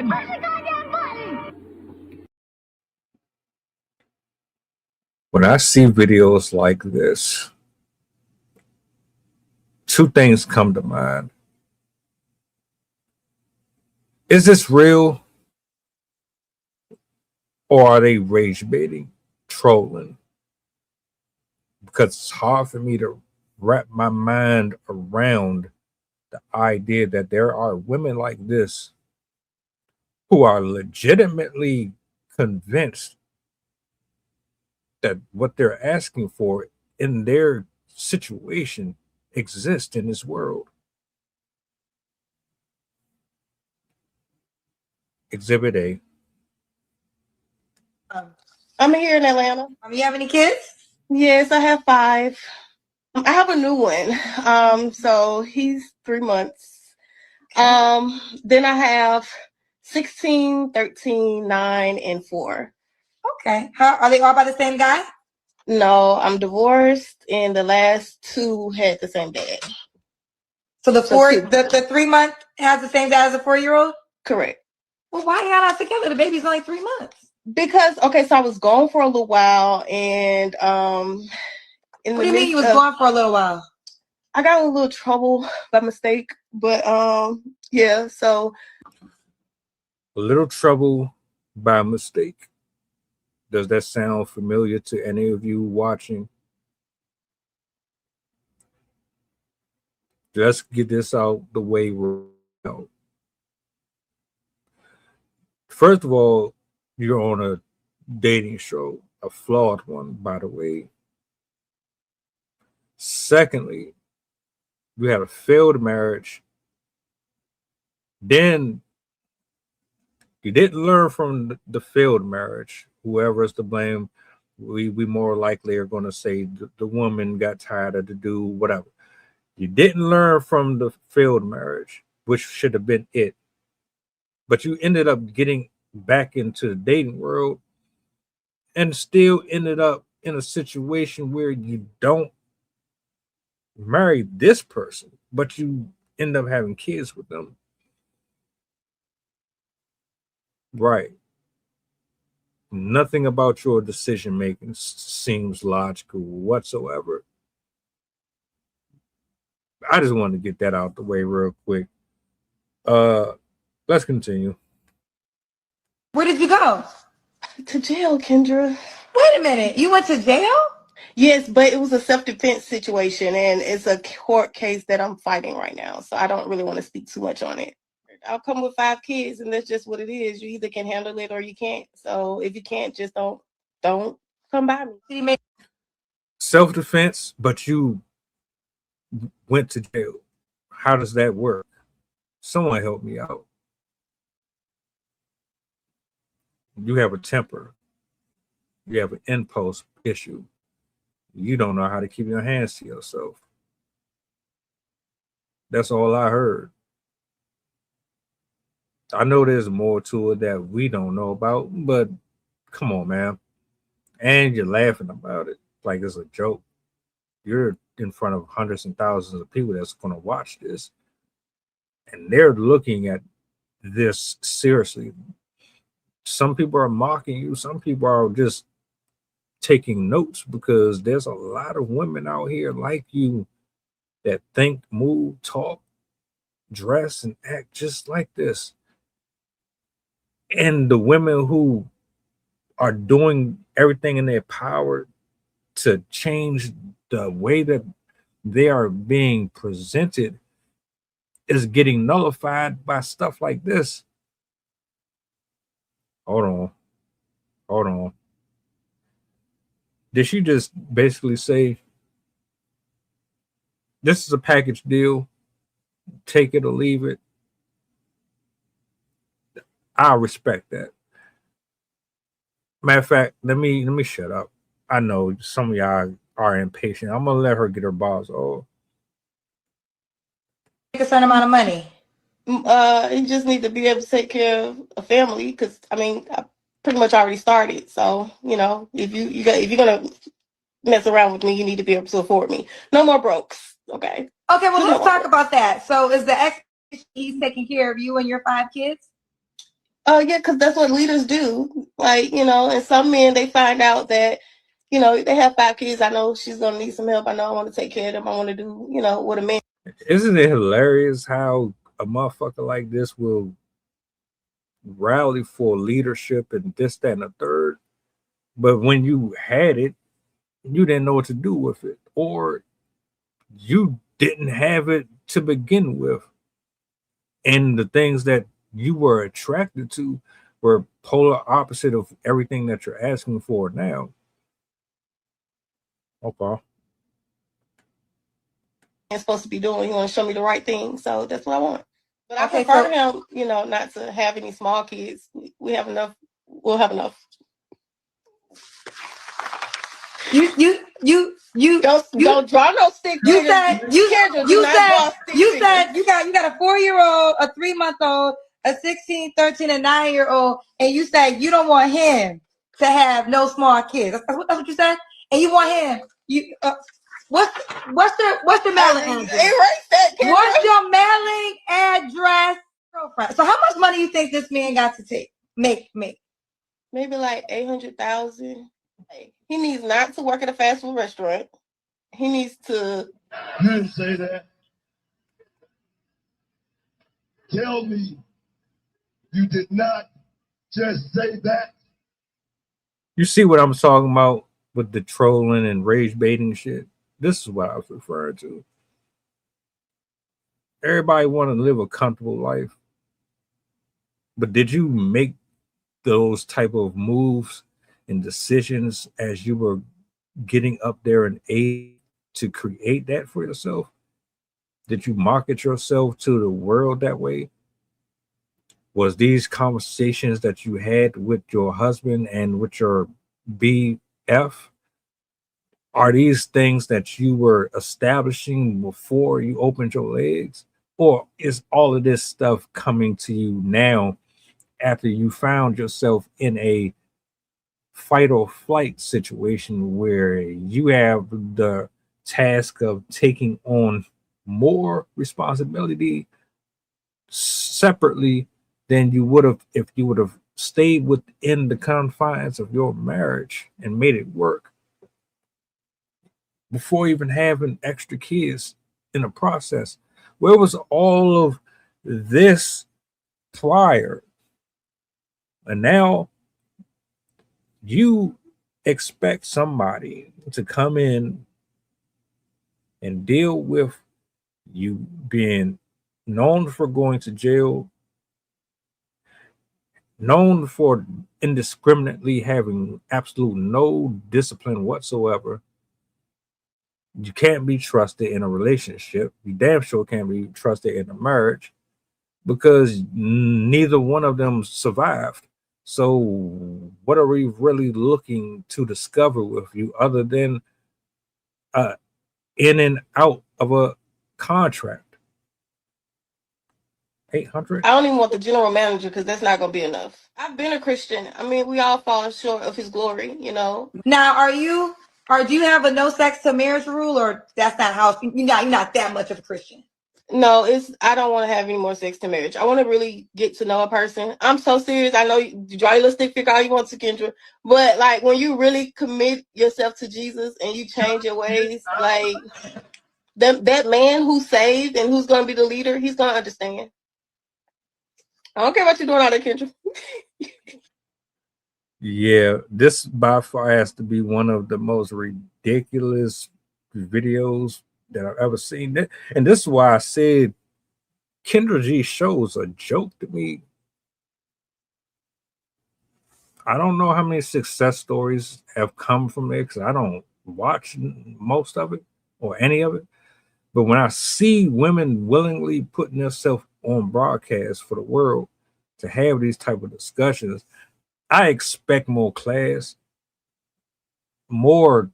button. Press the goddamn button. When I see videos like this, two things come to mind. Is this real? Or are they rage baiting, trolling? Because it's hard for me to wrap my mind around the idea that there are women like this who are legitimately convinced that what they're asking for in their situation exists in this world. Exhibit A. I'm here in Atlanta. You have any kids? Yes, I have 5. I have a new one. So he's 3 months. Okay. Then I have 16, 13, 9, and 4. Okay. How are they all by the same guy? No, I'm divorced, and the last 2 had the same dad. So the 3 month has the same dad as a 4-year-old? Correct. Well, why y'all not together? The baby's only 3 months. Because so I was gone for a little while, and what do you mean you was gone for a little while? I got in a little trouble by mistake, but yeah. So a little trouble by mistake. Does that sound familiar to any of you watching? Let's get this out the way we're out. First of all, you're on a dating show, a flawed one, by the way. Secondly, you had a failed marriage. Then you didn't learn from the failed marriage. Whoever is to blame, we more likely are going to say the woman got tired of the dude, whatever. You didn't learn from the failed marriage, which should have been it. But you ended up getting back into the dating world and still ended up in a situation where you don't marry this person, but you end up having kids with them. Right. Nothing about your decision making seems logical whatsoever. I just wanted to get that out the way real quick. Let's continue. Where did you go? To jail, Kendra. Wait a minute. You went to jail? Yes, but it was a self-defense situation, and it's a court case that I'm fighting right now. So I don't really want to speak too much on it. I'll come with 5 kids, and that's just what it is. You either can handle it or you can't. So if you can't, just don't come by me. Self-defense, but you went to jail. How does that work? Someone help me out. You have a temper. You have an impulse issue. You don't know how to keep your hands to yourself. That's all I heard. I know there's more to it that we don't know about, but come on, man. And you're laughing about it like it's a joke. You're in front of hundreds and thousands of people that's going to watch this, and they're looking at this seriously. Some people are mocking you. Some people are just taking notes because there's a lot of women out here like you that think, move, talk, dress, and act just like this. And the women who are doing everything in their power to change the way that they are being presented is getting nullified by stuff like this. Hold on. Did she just basically say, this is a package deal, take it or leave it? I respect that. Matter of fact, let me shut up. I know some of y'all are impatient. I'm gonna let her get her balls off. A certain amount of money. You just need to be able to take care of a family, because I pretty much already started. So if you're gonna mess around with me, you need to be able to afford me. No more brokes. Okay. Okay. Well, let's talk about that. So is the ex he's taking care of you and your 5 kids? Oh yeah, because that's what leaders do. Like, and some men, they find out that, they have 5 kids. I know she's gonna need some help. I know I want to take care of them. I want to do, what a man. Isn't it hilarious how a motherfucker like this will rally for leadership and this, that, and the third? But when you had it, you didn't know what to do with it, or you didn't have it to begin with. And the things that you were attracted to were polar opposite of everything that you're asking for now. Okay. I'm supposed to be doing. You want to show me the right thing, so that's what I want. But I Okay, prefer him, not to have any small kids. We have enough. We'll have enough. You don't draw no stick. You said you Kendra, said you got a 4-year-old, a 3-month-old, a 16, 13, and 9-year-old, and you said you don't want him to have no small kids. That's what you said. And you want him. What's your mailing address? Erase that, Kendra. What's your mailing address, girlfriend? So how much money you think this man got to make? Maybe like 800,000. He needs not to work at a fast food restaurant. He needs to. You didn't say that. Tell me you did not just say that. You see what I'm talking about with the trolling and rage baiting shit? This is what I was referring to. Everybody want to live a comfortable life. But did you make those type of moves and decisions as you were getting up there in age to create that for yourself? Did you market yourself to the world that way? Was these conversations that you had with your husband and with your BF, are these things that you were establishing before you opened your legs? Or is all of this stuff coming to you now after you found yourself in a fight or flight situation where you have the task of taking on more responsibility separately than you would have if you would have stayed within the confines of your marriage and made it work before even having extra kids in the process? Where was all of this prior? And now you expect somebody to come in and deal with you being known for going to jail, known for indiscriminately having absolute no discipline whatsoever. You can't be trusted in a relationship. You damn sure can't be trusted in a marriage because neither one of them survived. So what are we really looking to discover with you other than in and out of a contract? 800? I don't even want the general manager because that's not going to be enough. I've been a Christian. I mean, we all fall short of his glory, Now, do you have a no sex to marriage rule, or that's not how you're not that much of a Christian? No, I don't want to have any more sex to marriage. I want to really get to know a person. I'm so serious. I know you draw your little stick figure all you want to, Kendra, but like when you really commit yourself to Jesus and you change your ways, like that man who's saved and who's going to be the leader, he's going to understand. I don't care what you're doing out there, Kendra. Yeah, this by far has to be one of the most ridiculous videos that I've ever seen. And this is why I said Kendra G shows a joke to me. I don't know how many success stories have come from it because I don't watch most of it or any of it. But when I see women willingly putting themselves on broadcast for the world to have these type of discussions, I expect more class, more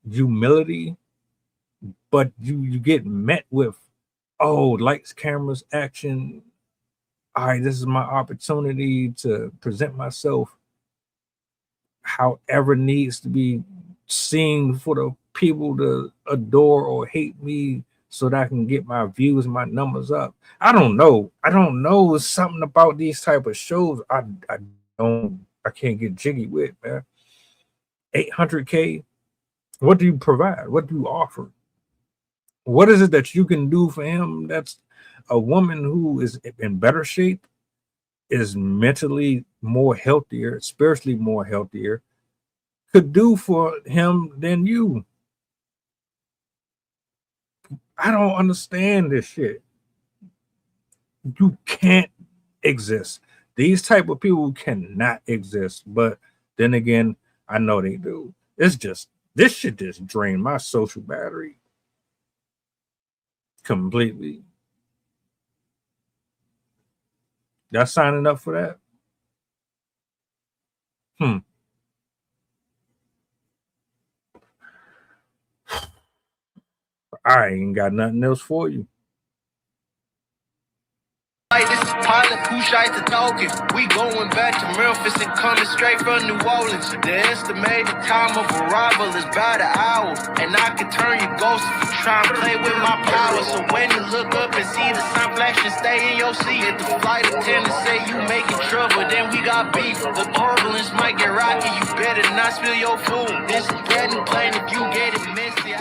humility, but you get met with, oh, lights, cameras, action. All right, this is my opportunity to present myself however needs to be seen for the people to adore or hate me so that I can get my views, my numbers up. I don't know. It's something about these type of shows. I can't get jiggy with, man. 800K. What do you provide? What do you offer? What is it that you can do for him? That's a woman who is in better shape, is mentally more healthier, spiritually more healthier, could do for him than you. I don't understand this shit. You can't exist. These type of people cannot exist. But then again, I know they do. It's just, this shit just drained my social battery completely. Y'all signing up for that? I ain't got nothing else for you. This is Pilot, who shites the talking. We going back to Memphis and coming straight from New Orleans. The estimated time of arrival is about an hour. And I can turn your ghost if you try and play with my power. So when you look up and see the sun flashing, stay in your seat. If the flight attendant say you making trouble, then we got beef. The turbulence might get rocky, you better not spill your food. This is getting plain if you get it messy.